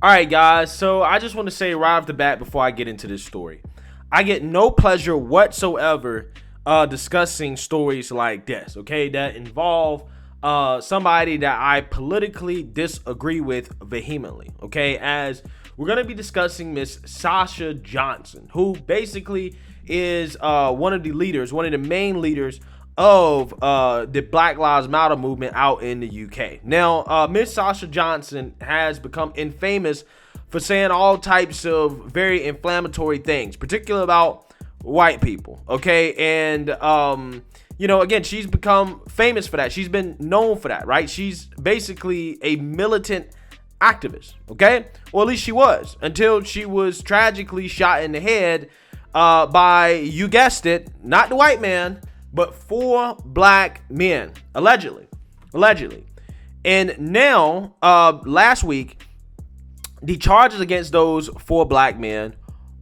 All right, guys, so I just want to say right off the bat before I get into this story, I get no pleasure whatsoever discussing stories like this, okay, that involve somebody that I politically disagree with vehemently, okay, as we're going to be discussing Miss Sasha Johnson, who basically is one of the main leaders of the Black Lives Matter movement out in the UK. Now, Miss Sasha Johnson has become infamous for saying all types of very inflammatory things, particularly about white people, okay? And, again, she's become famous for that. She's been known for that, right? She's basically a militant activist, okay? Or at least she was, until she was tragically shot in the head by, you guessed it, not the white man, but 4 black men, allegedly. And now, last week, the charges against those 4 black men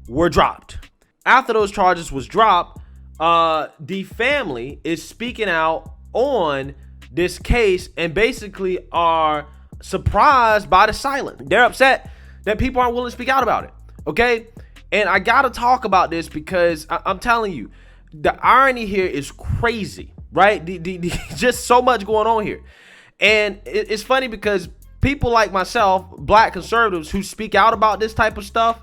were dropped. After those charges was dropped, the family is speaking out on this case and basically are surprised by the silence. They're upset that people aren't willing to speak out about it, okay? And I gotta talk about this because I'm telling you, the irony here is crazy, right? Just so much going on here. And it's funny because people like myself, black conservatives who speak out about this type of stuff,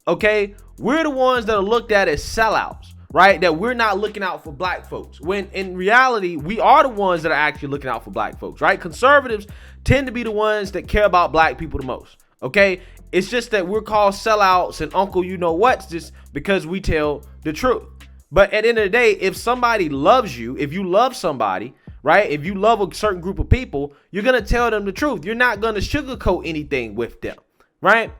okay, we're the ones that are looked at as sellouts, right? That we're not looking out for black folks. When in reality, we are the ones that are actually looking out for black folks, right? Conservatives tend to be the ones that care about black people the most, okay? It's just that we're called sellouts and uncle you know what's just because we tell the truth. But at the end of the day, if somebody loves you, if you love somebody, right? If you love a certain group of people, you're going to tell them the truth. You're not going to sugarcoat anything with them, right?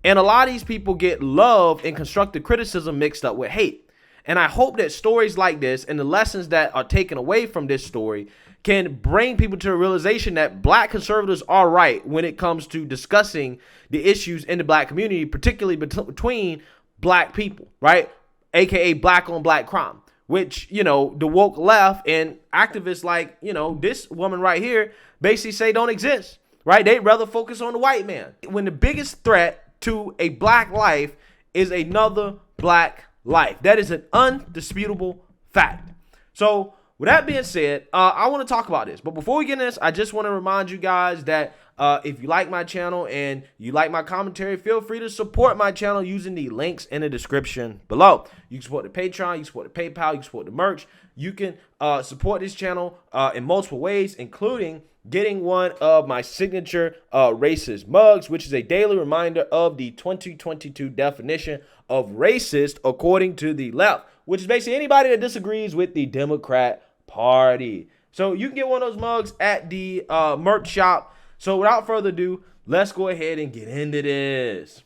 And a lot of these people get love and constructive criticism mixed up with hate. And I hope that stories like this and the lessons that are taken away from this story can bring people to a realization that black conservatives are right when it comes to discussing the issues in the black community, particularly between black people, right? AKA black on black crime, which, the woke left and activists like, this woman right here basically say don't exist, right? They'd rather focus on the white man. When the biggest threat to a black life is another black life. That is an undisputable fact. So with that being said, I want to talk about this. But before we get into this, I just want to remind you guys that if you like my channel and you like my commentary, feel free to support my channel using the links in the description below. You can support the Patreon, you can support the PayPal, you can support the merch. You can support this channel in multiple ways, including getting one of my signature racist mugs, which is a daily reminder of the 2022 definition of racist according to the left, which is basically anybody that disagrees with the Democrat Party. So you can get one of those mugs at the merch shop. So without further ado, let's go ahead and get into this.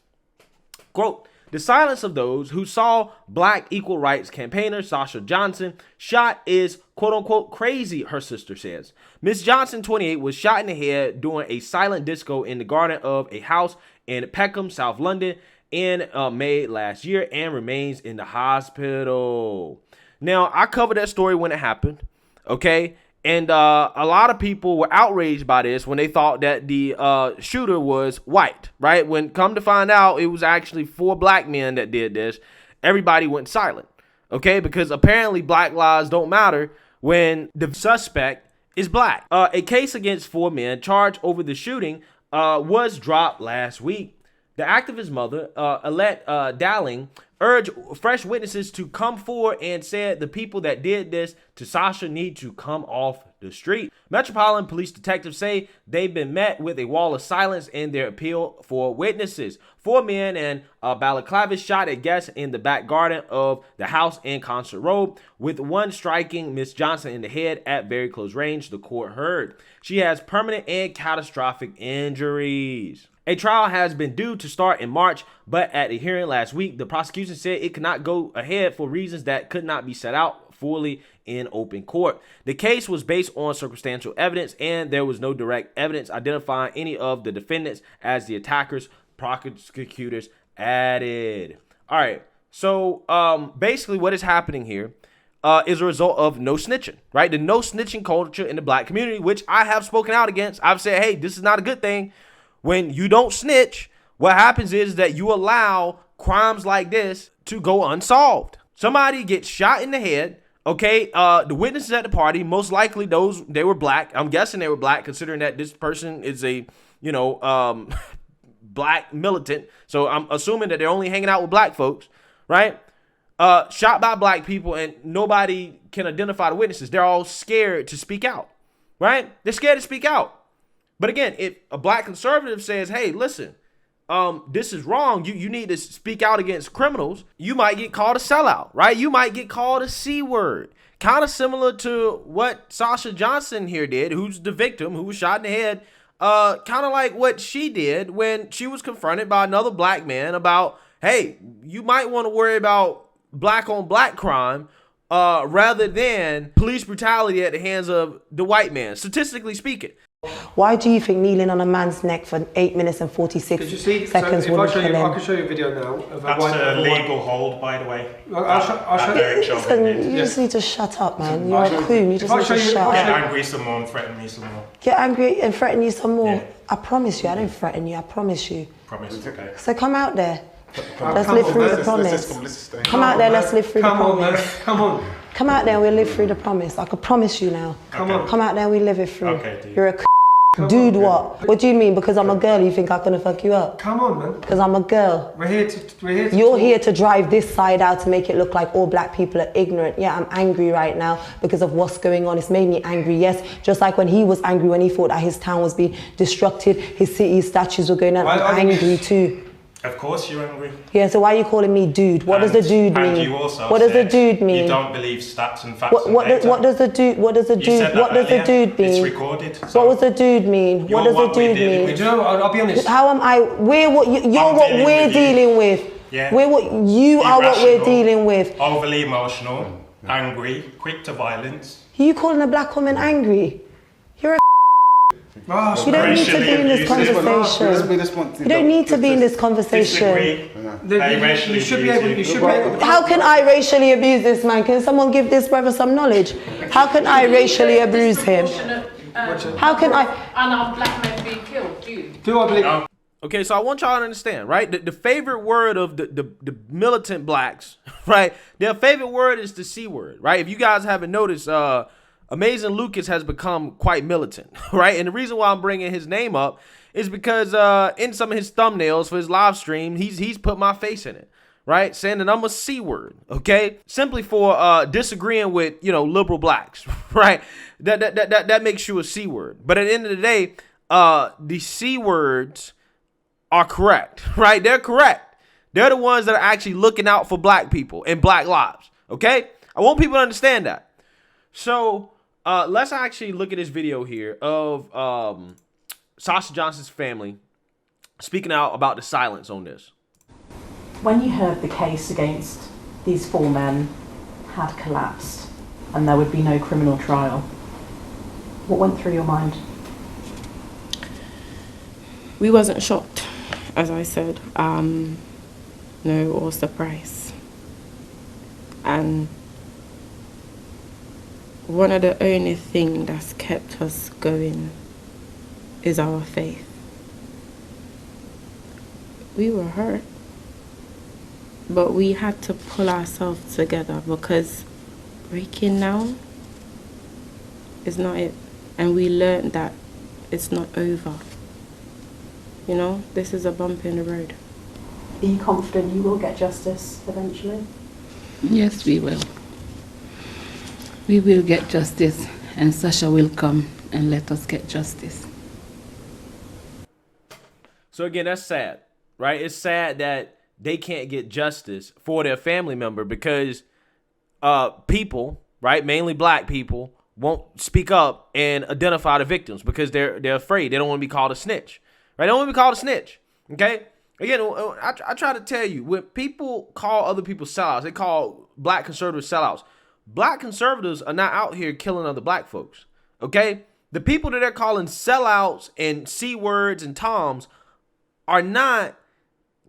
Quote, the silence of those who saw black equal rights campaigner Sasha Johnson shot is quote unquote crazy, her sister says. Miss Johnson, 28, was shot in the head during a silent disco in the garden of a house in Peckham, South London in May last year and remains in the hospital. Now, I covered that story when it happened, okay? And a lot of people were outraged by this when they thought that the shooter was white, right? When come to find out, it was actually 4 black men that did this. Everybody went silent, okay? Because apparently black lives don't matter when the suspect is black. A case against 4 men charged over the shooting was dropped last week. The activist mother, Alette Dowling, urged fresh witnesses to come forward and said the people that did this to Sasha need to come off the street. Metropolitan Police detectives say they've been met with a wall of silence in their appeal for witnesses. 4 men and balaclavas shot at guests in the back garden of the house in Concert Road, with one striking Miss Johnson in the head at very close range, the court heard. She has permanent and catastrophic injuries. A trial has been due to start in March, but at a hearing last week, the prosecution said it could not go ahead for reasons that could not be set out fully in open court. The case was based on circumstantial evidence, and there was no direct evidence identifying any of the defendants as the attackers, prosecutors added. All right, so basically what is happening here is a result of no snitching, right? The no snitching culture in the black community, which I have spoken out against. I've said, hey, this is not a good thing. When you don't snitch, What happens is that you allow crimes like this to go unsolved. Somebody gets shot in the head. Okay, the witnesses at the party, most likely they were black. I'm guessing they were black, considering that this person is a, black militant. So I'm assuming that they're only hanging out with black folks, right? Shot by black people, and nobody can identify the witnesses. They're all scared to speak out, right? They're scared to speak out. But again, if a black conservative says, hey, listen, this is wrong, you need to speak out against criminals, you might get called a sellout, right? You might get called a C word. Kind of similar to what Sasha Johnson here did, who's the victim, who was shot in the head. Kind of like what she did when she was confronted by another black man about, hey, you might want to worry about black on black crime rather than police brutality at the hands of the white man, statistically speaking. Why do you think kneeling on a man's neck for 8 minutes and 46 seconds wouldn't kill him? I can show you a video now. That's a legal hold, by the way. I'll show you. Listen, you just need to shut up, man. You're a coon. You just need to shut up. Get angry some more and threaten me some more. Get angry and threaten you some more? Yeah. I promise you, I don't threaten you, I promise you. Promise, okay. So come out there. Let's live through the promise. Come out there, let's live through the promise. Come on. Come out there and we'll live through the promise. I can promise you now. Come on. Come out there and we live it through. Okay, dude. You're a dude, what? What do you mean? Because I'm a girl, you think I'm gonna fuck you up? Come on, man. Because I'm a girl. We're here to You're here to drive this side out to make it look like all black people are ignorant. Yeah, I'm angry right now because of what's going on. It's made me angry, yes. Just like when he was angry when he thought that his town was being destructed, his city statues were going down. I'm angry too. Of course you're angry. Yeah, so why are you calling me dude? What does the dude mean? And you also what does the dude mean? You don't believe stats and facts what does the dude mean? It's recorded. What does the dude mean? What does the dude mean? Do you know what? I'll be honest. How am I? You're what we're dealing with. Yeah. We're what you are. What we're dealing with. Overly emotional, angry, quick to violence. You calling a black woman angry? You're a. You don't need to be in this conversation. You don't need to be in this conversation. You should be able. How can I racially abuse this man? Can someone give this brother some knowledge? How can I racially abuse him? How can I? Unarmed black men being killed. Do I believe? Okay, so I want y'all to understand, right? The favorite word of the militant blacks, right? Their favorite word is the C word, right? If you guys haven't noticed, Amazing Lucas has become quite militant, right? And the reason why I'm bringing his name up is because in some of his thumbnails for his live stream, he's put my face in it, right? Saying that I'm a C word, okay? Simply for disagreeing with, liberal blacks, right? That makes you a C word. But at the end of the day, the C words are correct, right? They're correct. They're the ones that are actually looking out for black people and black lives, okay? I want people to understand that. So let's actually look at this video here of Sasha Johnson's family speaking out about the silence on this. When you heard the case against these 4 men had collapsed and there would be no criminal trial, what went through your mind? We wasn't shocked, as I said, no, or surprised. And one of the only things that's kept us going is our faith. We were hurt, but we had to pull ourselves together because breaking down is not it. And we learned that it's not over. This is a bump in the road. Are you confident you will get justice eventually? Yes, we will. We will get justice, and Sasha will come and let us get justice. So again, that's sad, right? It's sad that they can't get justice for their family member because people, right, mainly black people, won't speak up and identify the victims because they're afraid. They don't want to be called a snitch, right? They don't want to be called a snitch, okay? Again, I try to tell you, when people call other people sellouts, they call black conservatives sellouts. Black conservatives are not out here killing other black folks, okay? The people that they're calling sellouts and C words and toms are not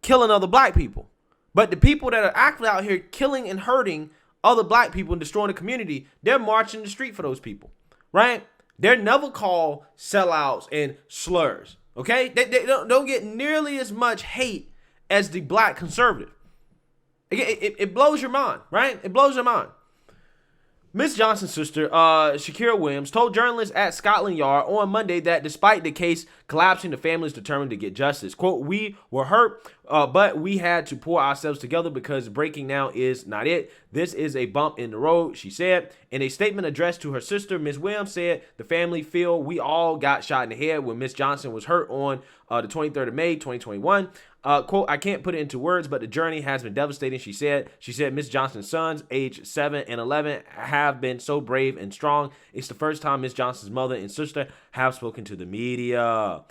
killing other black people. But the people that are actually out here killing and hurting other black people and destroying the community, they're marching the street for those people, right? They're never called sellouts and slurs, Okay? They don't get nearly as much hate as the black conservative. Again, it blows your mind, right? It blows your mind. Miss Johnson's sister, Shakira Williams, told journalists at Scotland Yard on Monday that despite the case collapsing, the family is determined to get justice. Quote, we were hurt, but we had to pull ourselves together because breaking now is not it. This is a bump in the road, she said. In a statement addressed to her sister, Ms. Williams said the family feel we all got shot in the head when Miss Johnson was hurt on the 23rd of May, 2021. Quote, I can't put it into words, but the journey has been devastating, she said. She said Miss Johnson's sons, age 7 and 11, have been so brave and strong. It's the first time Miss Johnson's mother and sister have spoken to the media.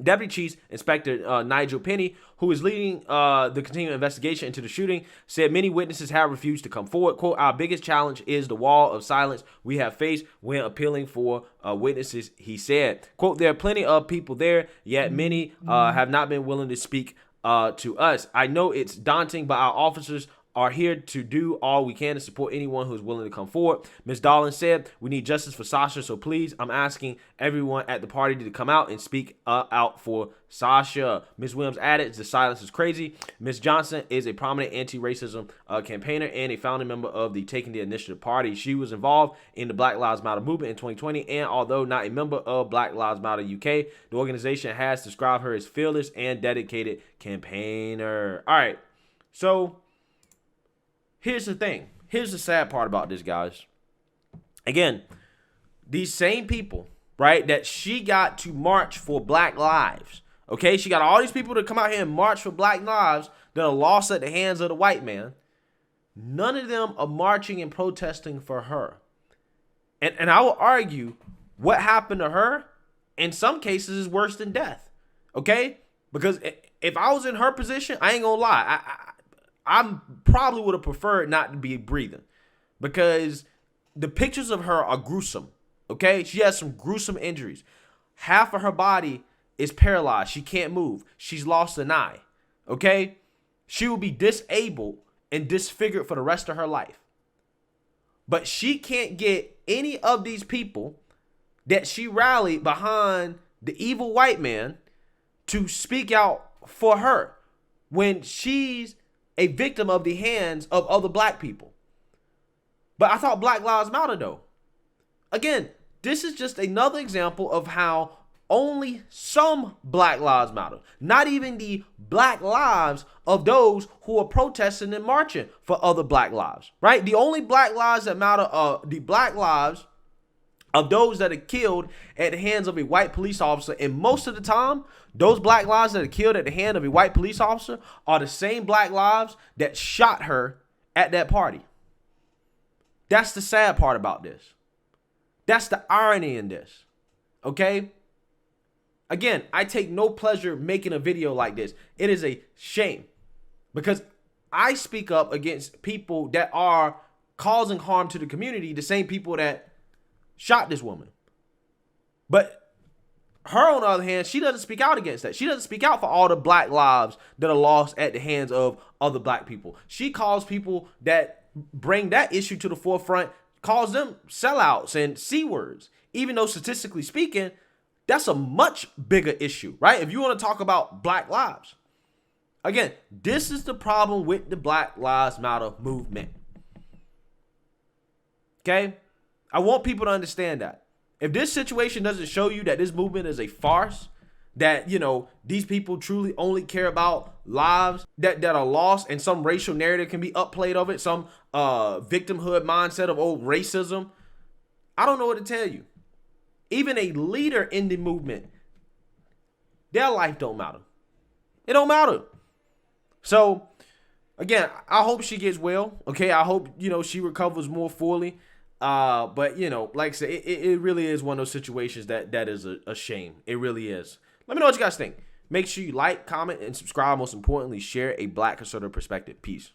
Deputy Chief Inspector Nigel Penny, who is leading the continuing investigation into the shooting, said many witnesses have refused to come forward. Quote, our biggest challenge is the wall of silence we have faced when appealing for witnesses, he said. Quote, there are plenty of people there, yet many have not been willing to speak to us. I know it's daunting, but our officers are here to do all we can to support anyone who's willing to come forward. Ms. Dolan said, we need justice for Sasha, so please, I'm asking everyone at the party to come out and speak out for Sasha. Ms. Williams added, the silence is crazy. Ms. Johnson is a prominent anti-racism campaigner and a founding member of the Taking the Initiative Party. She was involved in the Black Lives Matter movement in 2020, and although not a member of Black Lives Matter UK, the organization has described her as fearless and dedicated campaigner. All right, so here's the thing. Here's the sad part about this, guys. Again, these same people, right, that she got to march for Black lives, okay? She got all these people to come out here and march for Black lives that are lost at the hands of the white man. None of them are marching and protesting for her. And I will argue what happened to her, in some cases, is worse than death, okay? Because if I was in her position, I ain't gonna lie, I probably would have preferred not to be breathing, because the pictures of her are gruesome, okay? She has some gruesome injuries. Half of her body is paralyzed. She can't move. She's lost an eye, okay? She will be disabled and disfigured for the rest of her life. But she can't get any of these people that she rallied behind the evil white man to speak out for her when she's a victim of the hands of other black people. But I thought Black Lives Matter, though. Again, this is just another example of how only some Black Lives Matter. Not even the black lives of those who are protesting and marching for other black lives, right? The only black lives that matter are the black lives of those that are killed at the hands of a white police officer. And most of the time, those black lives that are killed at the hand of a white police officer are the same black lives that shot her at that party. That's the sad part about this. That's the irony in this, okay? Again, I take no pleasure making a video like this. It is a shame because I speak up against people that are causing harm to the community, the same people that shot this woman. But her, on the other hand, she doesn't speak out against that. She doesn't speak out for all the black lives that are lost at the hands of other black people. She calls people that bring that issue to the forefront, calls them sellouts and C words, even though statistically speaking, that's a much bigger issue, right? If you want to talk about black lives. Again, this is the problem with the Black Lives Matter movement. Okay? I want people to understand that. If this situation doesn't show you that this movement is a farce, that, you know, these people truly only care about lives that are lost and some racial narrative can be upplayed of it, some victimhood mindset of old racism, I don't know what to tell you. Even a leader in the movement, their life don't matter. It don't matter. So, again, I hope she gets well. Okay, I hope, you know, she recovers more fully. But, you know, like I said, it really is one of those situations that is a shame. It really is. Let me know what you guys think. Make sure you like, comment, and subscribe. Most importantly, share a black conservative perspective. Peace.